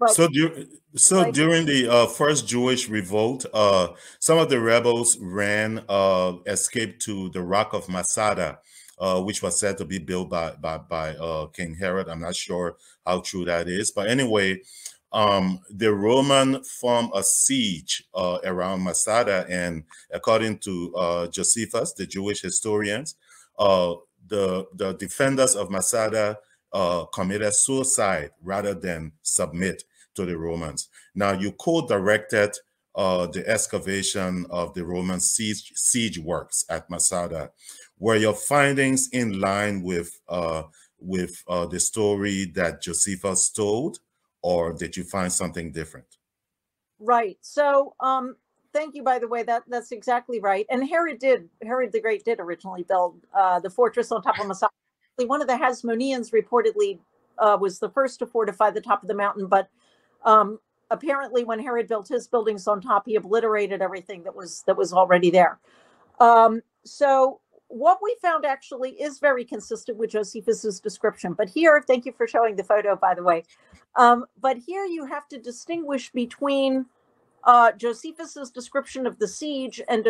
But So during the first Jewish revolt, some of the rebels escaped to the Rock of Masada, which was said to be built by King Herod. I'm not sure how true that is, but anyway, the Roman formed a siege around Masada, and according to Josephus, the Jewish historians, the defenders of Masada committed suicide rather than submit to the Romans. Now, you co-directed the excavation of the Roman siege works at Masada. Were your findings in line with the story that Josephus told, or did you find something different? Right. So, thank you, by the way. That's exactly right. And Herod the Great did originally build the fortress on top of Masada. One of the Hasmoneans reportedly was the first to fortify the top of the mountain, but apparently when Herod built his buildings on top, he obliterated everything that was already there. So what we found actually is very consistent with Josephus's description. But here, thank you for showing the photo, by the way. But here you have to distinguish between Josephus's description of the siege and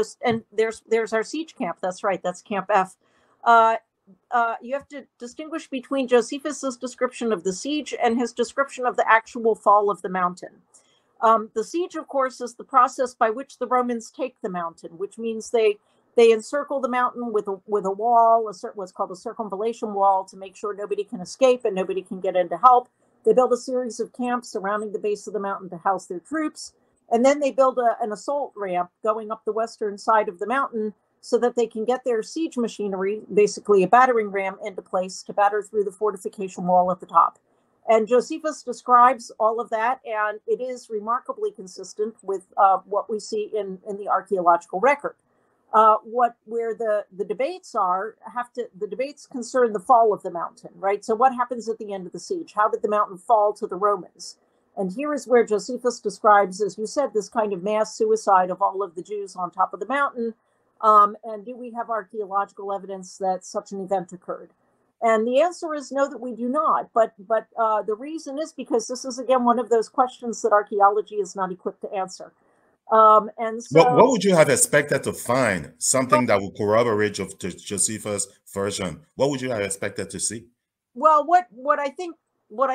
there's our siege camp. That's right. That's Camp F. You have to distinguish between Josephus's description of the siege and his description of the actual fall of the mountain. The siege, of course, is the process by which the Romans take the mountain, which means they encircle the mountain with a wall, what's called a circumvallation wall, to make sure nobody can escape and nobody can get in to help. They build a series of camps surrounding the base of the mountain to house their troops. And then they build an assault ramp going up the western side of the mountain so that they can get their siege machinery, basically a battering ram, into place to batter through the fortification wall at the top. And Josephus describes all of that, and it is remarkably consistent with what we see in the archaeological record. Where the debates are, the debates concern the fall of the mountain, right? So what happens at the end of the siege? How did the mountain fall to the Romans? And here is where Josephus describes, as you said, this kind of mass suicide of all of the Jews on top of the mountain. And do we have archaeological evidence that such an event occurred? And the answer is no, that we do not. But the reason is because this is, again, one of those questions that archaeology is not equipped to answer. And so, what would you have expected to find? Something that would corroborate Josephus' version. What would you have expected to see? Well, what I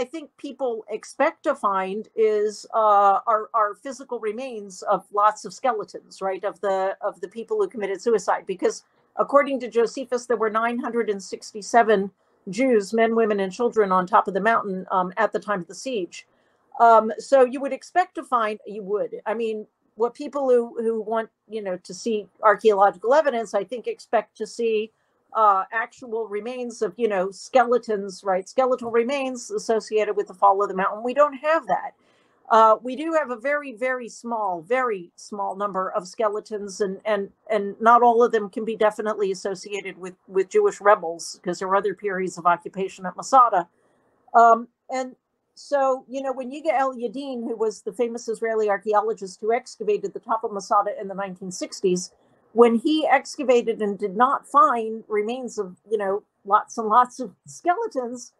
think people expect to find is our physical remains of lots of skeletons, right, of the people who committed suicide. Because according to Josephus, there were 967 Jews, men, women, and children, on top of the mountain at the time of the siege. So you would expect to find, I mean, what people who want, to see archaeological evidence, I think, expect to see actual remains of, skeletons, right? Skeletal remains associated with the fall of the mountain. We don't have that. We do have a very, very small number of skeletons, and not all of them can be definitely associated with Jewish rebels, because there were other periods of occupation at Masada. And so, when Yigael Yadin, who was the famous Israeli archaeologist who excavated the top of Masada in the 1960s, when he excavated and did not find remains of, lots and lots of skeletons,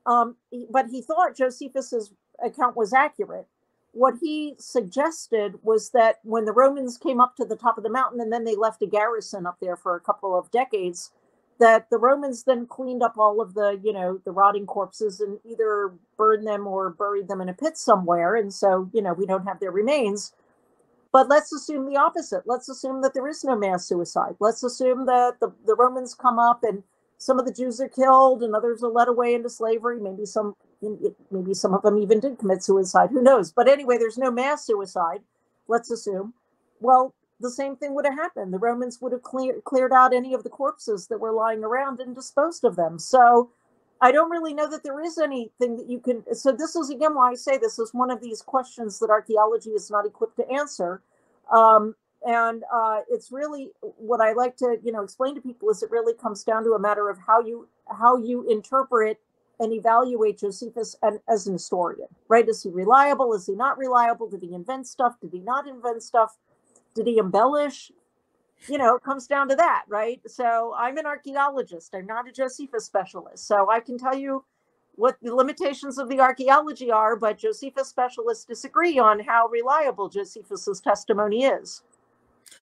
but he thought Josephus's account was accurate. What he suggested was that when the Romans came up to the top of the mountain and then they left a garrison up there for a couple of decades, that the Romans then cleaned up all of the, the rotting corpses and either burned them or buried them in a pit somewhere. And so, we don't have their remains. But let's assume the opposite. Let's assume that there is no mass suicide. Let's assume that the Romans come up and some of the Jews are killed and others are led away into slavery. Maybe some of them even did commit suicide. Who knows? But anyway, there's no mass suicide, let's assume. Well, the same thing would have happened. The Romans would have cleared out any of the corpses that were lying around and disposed of them. So I don't really know that there is anything that you can. So this is, again, why I say this is one of these questions that archaeology is not equipped to answer. And it's really what I like to, explain to people is it really comes down to a matter of how you interpret and evaluate Josephus as an historian, right? Is he reliable? Is he not reliable? Did he invent stuff? Did he not invent stuff? Did he embellish? It comes down to that, right? So I'm an archaeologist. I'm not a Josephus specialist. So I can tell you, what the limitations of the archaeology are, but Josephus specialists disagree on how reliable Josephus's testimony is.